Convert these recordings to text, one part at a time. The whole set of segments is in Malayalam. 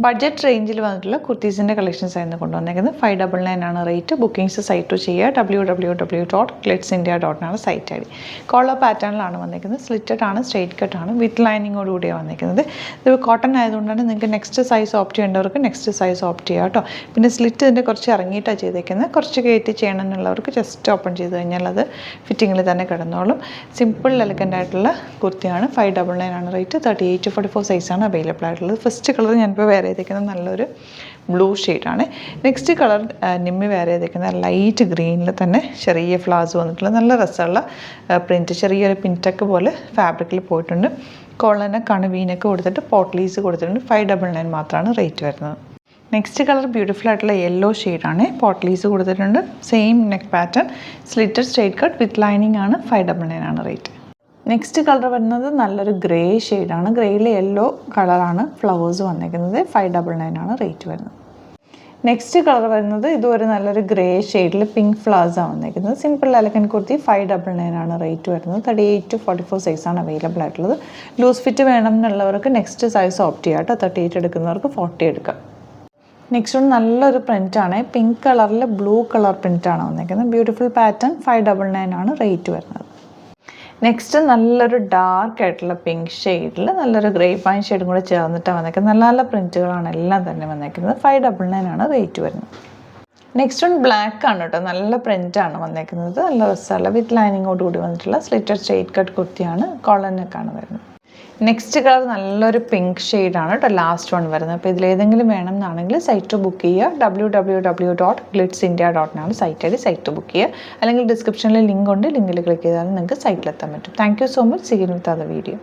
ബഡ്ജറ്റ് റേഞ്ചിൽ വന്നിട്ടുള്ള കുർത്തീസിൻ്റെ കളക്ഷൻസ് ആയിരുന്നു കൊണ്ടുവന്നേക്കുന്നത്. 599 ആണ് റേറ്റ്. ബുക്കിംഗ്സ് സൈറ്റ് ചെയ്യുക. www.glitzindia.in ആണ് സൈറ്റ് ഐ ഡി. കോളർ പാറ്റേണിലാണ് വന്നിരിക്കുന്നത്. സ്ലിറ്റഡ് ആണ്, സ്ട്രെയിറ്റ് കട്ട് ആണ്, വിത്ത് ലൈനിങ്ങോട് കൂടിയാണ് വന്നിരിക്കുന്നത്. ഇത് കോട്ടൺ ആയതുകൊണ്ടാണ് നിങ്ങൾക്ക് നെക്സ്റ്റ് സൈസ് ഓപ്റ്റ് ചെയ്യേണ്ടവർക്ക് നെക്സ്റ്റ് സൈസ് ഓപ്റ്റ് ചെയ്യുക കേട്ടോ. പിന്നെ സ്ലിറ്റ് ഇതിൻ്റെ കുറച്ച് ഇറങ്ങിയിട്ടാണ് ചെയ്തേക്കുന്നത്. കുറച്ച് കയറ്റി ചെയ്യണം എന്നുള്ളവർക്ക് ജസ്റ്റ് ഓപ്പൺ ചെയ്ത് കഴിഞ്ഞാൽ അത് ഫിറ്റിങ്ങിൽ തന്നെ കിടന്നോളും. സിമ്പിൾ എലഗൻ്റ് ആയിട്ടുള്ള കുർത്തിയാണ്. 599 ആണ് റേറ്റ്. 38 to 44 സൈസാണ് അവൈലബിൾ ആയിട്ടുള്ളത്. ഫസ്റ്റ് കളർ ഞാനിപ്പോൾ വേറെ ചെയ്തേക്കുന്നത് നല്ലൊരു ബ്ലൂ ഷെയ്ഡാണ്. നെക്സ്റ്റ് കളർ നിമ്മി വേറെ ചെയ്തേക്കുന്നത് ലൈറ്റ് ഗ്രീനിൽ തന്നെ ചെറിയ ഫ്ലവേഴ്സ് വന്നിട്ടുള്ള നല്ല രസമുള്ള പ്രിൻറ്റ്, ചെറിയൊരു പിൻറ്റക്ക് പോലെ ഫാബ്രിക്കിൽ പോയിട്ടുണ്ട്. കോളനക്കാണ് വീനൊക്കെ കൊടുത്തിട്ട് പോട്ട്ലീസ് കൊടുത്തിട്ടുണ്ട്. 599 മാത്രമാണ് റേറ്റ് വരുന്നത്. നെക്സ്റ്റ് കളർ ബ്യൂട്ടിഫുൾ ആയിട്ടുള്ള യെല്ലോ ഷെയ്ഡാണ്. പോട്ട്ലീസ് കൊടുത്തിട്ടുണ്ട്. Same neck pattern, slitted straight cut with lining ആണ്. 599 ആണ് റേറ്റ്. നെക്സ്റ്റ് കളർ വരുന്നത് നല്ലൊരു ഗ്രേ ഷെയ്ഡാണ്. ഗ്രേയിൽ യെല്ലോ കളറാണ് ഫ്ലവേഴ്സ് വന്നിരിക്കുന്നത്. 599 ആണ് റേറ്റ് വരുന്നത്. നെക്സ്റ്റ് കളർ വരുന്നത് ഇതുവരെ നല്ലൊരു ഗ്രേ ഷെയ്ഡിൽ പിങ്ക് ഫ്ലവേഴ്സാണ് വന്നിരിക്കുന്നത്. Simple elegant kurti. 599 ആണ് റേറ്റ് വരുന്നത്. 38 to 44 സൈസാണ് അവൈലബിൾ ആയിട്ടുള്ളത്. ലൂസ് ഫിറ്റ് വേണം എന്നുള്ളവർക്ക് നെക്സ്റ്റ് സൈസ് ഓപ്റ്റ് ചെയ്യാം കേട്ടോ. 38 എടുക്കുന്നവർക്ക് 40 എടുക്കാം. നെക്സ്റ്റ് ഒന്ന് നല്ലൊരു പ്രിൻ്റാണ്. പിങ്ക് കളറിൽ ബ്ലൂ കളർ പ്രിൻ്റാണ് വന്നിരിക്കുന്നത്. Beautiful pattern. 599 ആണ് റേറ്റ് വരുന്നത്. നെക്സ്റ്റ് നല്ലൊരു ഡാർക്ക് ആയിട്ടുള്ള പിങ്ക് ഷെയ്ഡിൽ നല്ലൊരു ഗ്രേ പൈൻ ഷെയ്ഡും കൂടെ ചേർന്നിട്ടാണ് വന്നേക്കുന്നത്. നല്ല നല്ല പ്രിൻറ്റുകളാണ് എല്ലാം തന്നെ വന്നേക്കുന്നത്. 599 ആണ് റേറ്റ് വരുന്നത്. നെക്സ്റ്റ് വൺ ബ്ലാക്ക് ആണ് കേട്ടോ. നല്ല പ്രിൻ്റാണ് വന്നേക്കുന്നത്. നല്ല രസമുള്ള വിത്ത് ലൈനിങ്ങോട് കൂടി വന്നിട്ടുള്ള സ്ലിറ്റഡ് സ്ട്രെയിറ്റ് കട്ട് കുർത്തിയാണ്. കോളനൊക്കെയാണ് വരുന്നത്. നെക്സ്റ്റ് കളർ നല്ലൊരു പിങ്ക് ഷെയ്ഡാണ് കേട്ടോ ലാസ്റ്റ് വൺ വരുന്നത്. അപ്പോൾ ഇതിലേതെങ്കിലും വേണം എന്നാണെങ്കിൽ സൈറ്റ് ബുക്ക് ചെയ്യുക. www.glitzindia.in ആണ് site I D. Site book ചെയ്യുക. അല്ലെങ്കിൽ ഡിസ്ക്രിപ്ഷനിൽ ലിങ്ക് ഉണ്ട്. ലിങ്കിൽ ക്ലിക്ക് ചെയ്താൽ നിങ്ങൾക്ക് സൈറ്റിലെത്താൻ പറ്റും. Thank you so much. See you with other video.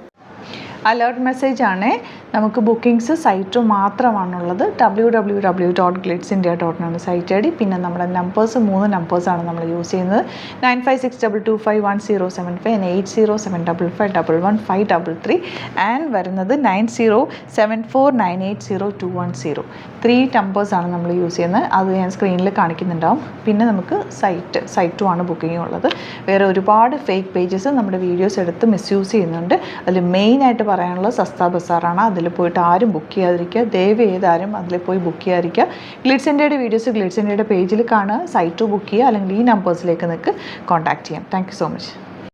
Alert message ആണ്. നമുക്ക് ബുക്കിംഗ്സ് സൈറ്റ് മാത്രമാണുള്ളത്. www.glitzindia.in ആണ് സൈറ്റ് ഐ ഡി. പിന്നെ നമ്മുടെ നമ്പേഴ്സ് 3 നമ്പേഴ്സാണ് നമ്മൾ യൂസ് ചെയ്യുന്നത്. 9562251075 and 8075551153 ആൻഡ് വരുന്നത് 9074980210. 3 നമ്പേഴ്സാണ് നമ്മൾ യൂസ് ചെയ്യുന്നത്. അത് ഞാൻ സ്ക്രീനിൽ കാണിക്കുന്നുണ്ടാവും. പിന്നെ നമുക്ക് സൈറ്റും ആണ് ബുക്കിംഗ് ഉള്ളത്. വേറെ ഒരുപാട് ഫേക്ക് പേജസ് നമ്മുടെ വീഡിയോസ് എടുത്ത് മിസ്യൂസ് ചെയ്യുന്നുണ്ട്. അതിൽ മെയിനായിട്ട് പറയാനുള്ളത് സസ്ത ബസാറാണ്. അതിൽ പോയിട്ട് ആരും ബുക്ക് ചെയ്യാതിരിക്കുക. ദയവ് ചെയ്താരും അതിൽ പോയി ബുക്ക് ചെയ്യാതിരിക്കുക. ഗ്ലിറ്റ്സ് ഇന്ത്യയുടെ വീഡിയോസ് ഗ്ലിറ്റ്സ് ഇന്ത്യയുടെ പേജിൽ കാണുക. സൈറ്റ് ബുക്ക് ചെയ്യുക. അല്ലെങ്കിൽ ഈ നമ്പേഴ്സിലേക്ക് നിങ്ങൾക്ക് കോൺടാക്ട് ചെയ്യാം. Thank you so much.